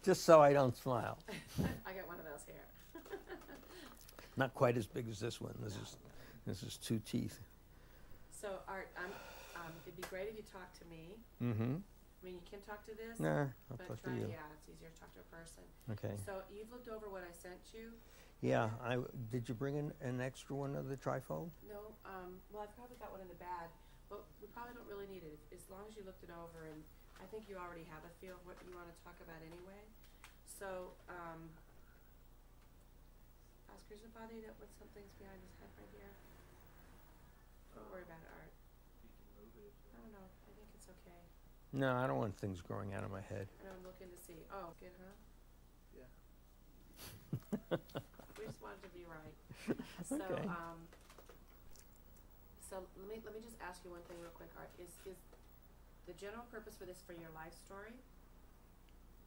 Just so I don't smile. I got one of those here. Not quite as big as this one. No. This is 2 teeth. So, Art, it'd be great if you talked to me. Mm-hmm. I mean, you can talk to this, Nah, I'll but talk to try, you. yeah, it's easier to talk to a person. Okay. So, you've looked over what I sent you? Yeah, did you bring an extra one of the trifold? No, well, I've probably got one in the bag, but we probably don't really need it, as long as you looked it over, and I think you already have a feel of what you want to talk about anyway. So, Oscar, does it bother you that when something's behind his head right here? Don't worry about it, Art. You can move it. I don't know, I think it's okay. No, I don't want things growing out of my head. And I'm looking to see, oh, good, huh? Yeah. We just wanted to be right. So, Okay. So let me just ask you one thing real quick, Art. Is the general purpose for this for your life story?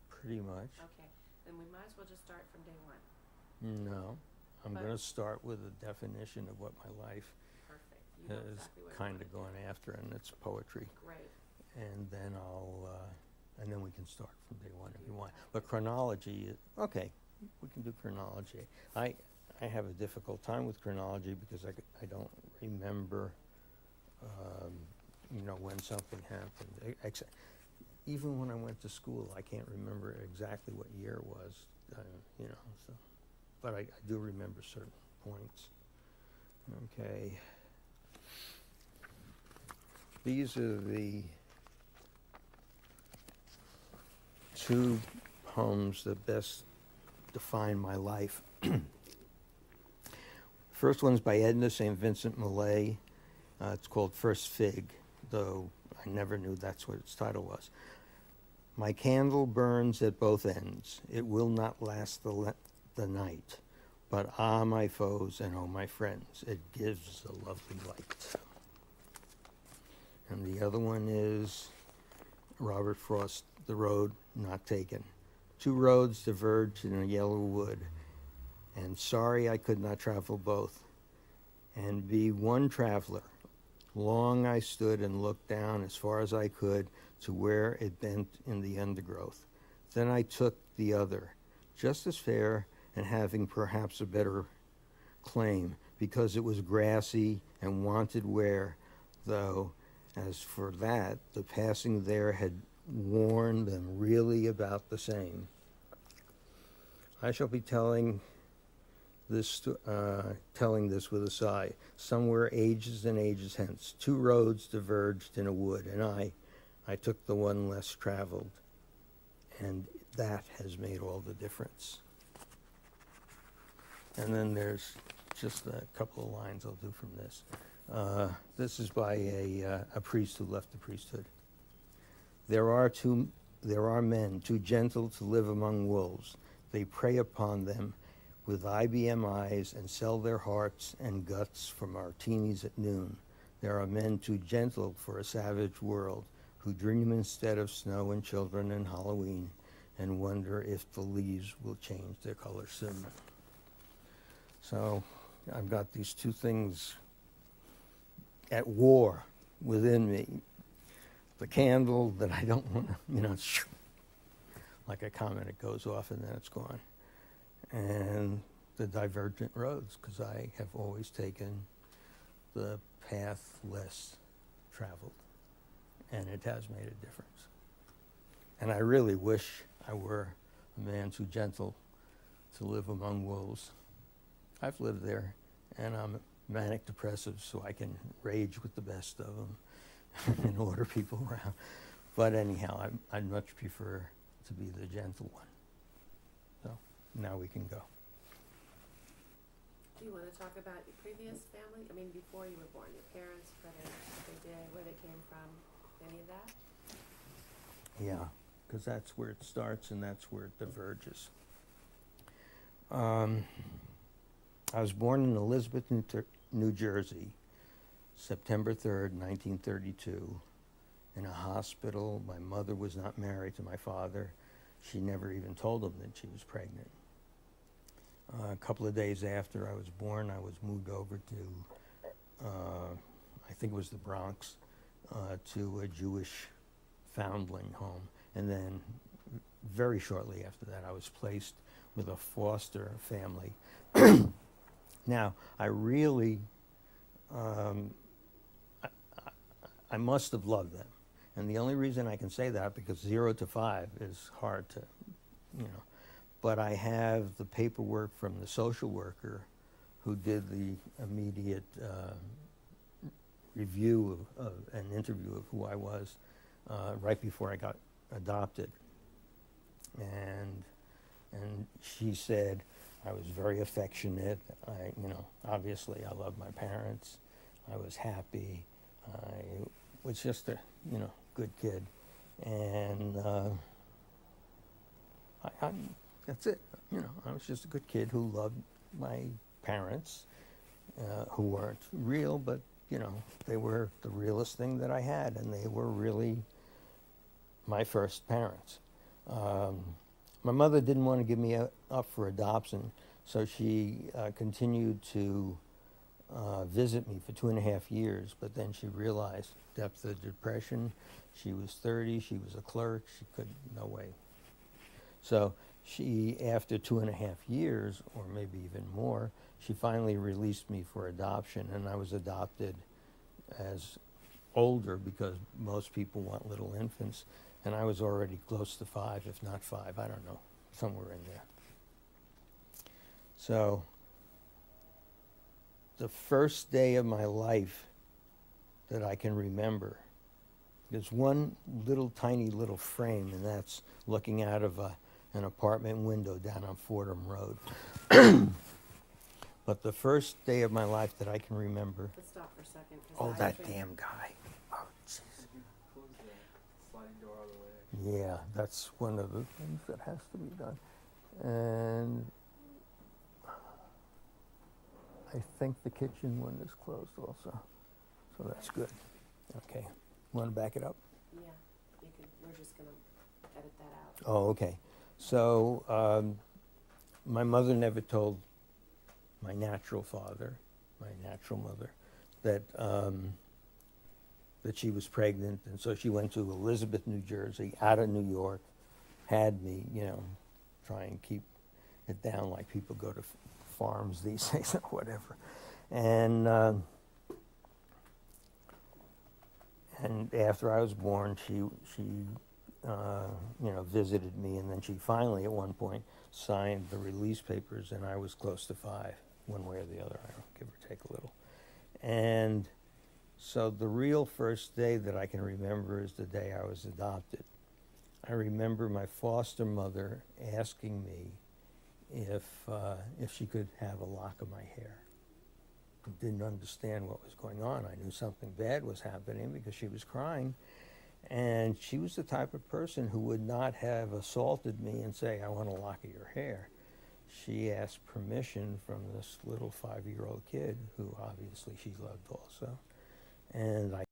Pretty much. Okay, then we might as well just start from day one. No, I'm But- going to start with a definition of what my life Perfect. You know is exactly what you kind wanna of do. going after, and it's poetry. Great. And then and then we can start from day one if you want. But chronology, okay, we can do chronology. I have a difficult time with chronology because I don't remember, when something happened. Even when I went to school, I can't remember exactly what year it was, so. But I do remember certain points. Okay. These are the 2 poems that best define my life. First one's by Edna St. Vincent Millay. It's called First Fig, though I never knew that's what its title was. My candle burns at both ends. It will not last the night. But ah, my foes, and oh, my friends, it gives a lovely light. And the other one is Robert Frost, The Road Not Taken. 2 roads diverged in a yellow wood, and sorry I could not travel both, and be one traveler. Long I stood and looked down as far as I could to where it bent in the undergrowth. Then I took the other, just as fair and having perhaps a better claim, because it was grassy and wanted wear, though as for that, the passing there had worn them really about the same. I shall be telling this with a sigh. Somewhere ages and ages hence, 2 roads diverged in a wood, and I took the one less traveled, and that has made all the difference. And then there's just a couple of lines I'll do from this. This is by a priest who left the priesthood. There are men too gentle to live among wolves. They prey upon them with IBM eyes and sell their hearts and guts for martinis at noon. There are men too gentle for a savage world who dream instead of snow and children and Halloween and wonder if the leaves will change their color soon. So I've got these 2 things at war within me. The candle that I don't want to, like a comet, it goes off and then it's gone. And the divergent roads, because I have always taken the path less traveled. And it has made a difference. And I really wish I were a man too gentle to live among wolves. I've lived there, and I'm manic depressive, so I can rage with the best of them and order people around. But anyhow, I'd much prefer to be the gentle one. So now we can go. Do you want to talk about your previous family? I mean, before you were born, your parents, what they did, where they came from, any of that? Yeah, because that's where it starts and that's where it diverges. I was born in Elizabeth, New Jersey, September 3rd, 1932, in a hospital. My mother was not married to my father. She never even told him that she was pregnant. A couple of days after I was born, I was moved over to, I think it was the Bronx, to a Jewish foundling home. And then very shortly after that, I was placed with a foster family. Now, I really, I must have loved them. And the only reason I can say that, because 0 to 5 is hard to, but I have the paperwork from the social worker who did the immediate review of an interview of who I was right before I got adopted. And she said I was very affectionate. Obviously I loved my parents. I was happy. I was just a, good kid. And that's it. I was just a good kid who loved my parents, who weren't real, but, they were the realest thing that I had, and they were really my first parents. My mother didn't want to give me up for adoption, so she continued to visit me for 2.5 years, but then she realized depth of depression. She was 30, she was a clerk, she couldn't, no way. So she, after 2.5 years, or maybe even more, she finally released me for adoption, and I was adopted as older, because most people want little infants, and I was already close to 5, if not 5, I don't know, somewhere in there. So the first day of my life that I can remember, there's one little tiny little frame, and that's looking out of an apartment window down on Fordham Road. But the first day of my life that I can remember. Let's stop for a second. Oh, that damn guy. Oh, jeez. You close the sliding door all the way. Yeah, that's one of the things that has to be done. And I think the kitchen one is closed also. So that's good. Okay. Want to back it up? Yeah, you can, we're just gonna edit that out. Oh, okay. So my mother never told my natural father, my natural mother, that that she was pregnant, and so she went to Elizabeth, New Jersey, out of New York, had me, try and keep it down like people go to farms these days or whatever, and after I was born, she visited me, and then she finally, at one point, signed the release papers, and I was close to 5, one way or the other, I don't give or take a little. And so the real first day that I can remember is the day I was adopted. I remember my foster mother asking me if she could have a lock of my hair. I didn't understand what was going on. I knew something bad was happening because she was crying. And she was the type of person who would not have assaulted me and say, I want a lock of your hair. She asked permission from this little 5-year-old kid who obviously she loved also. And I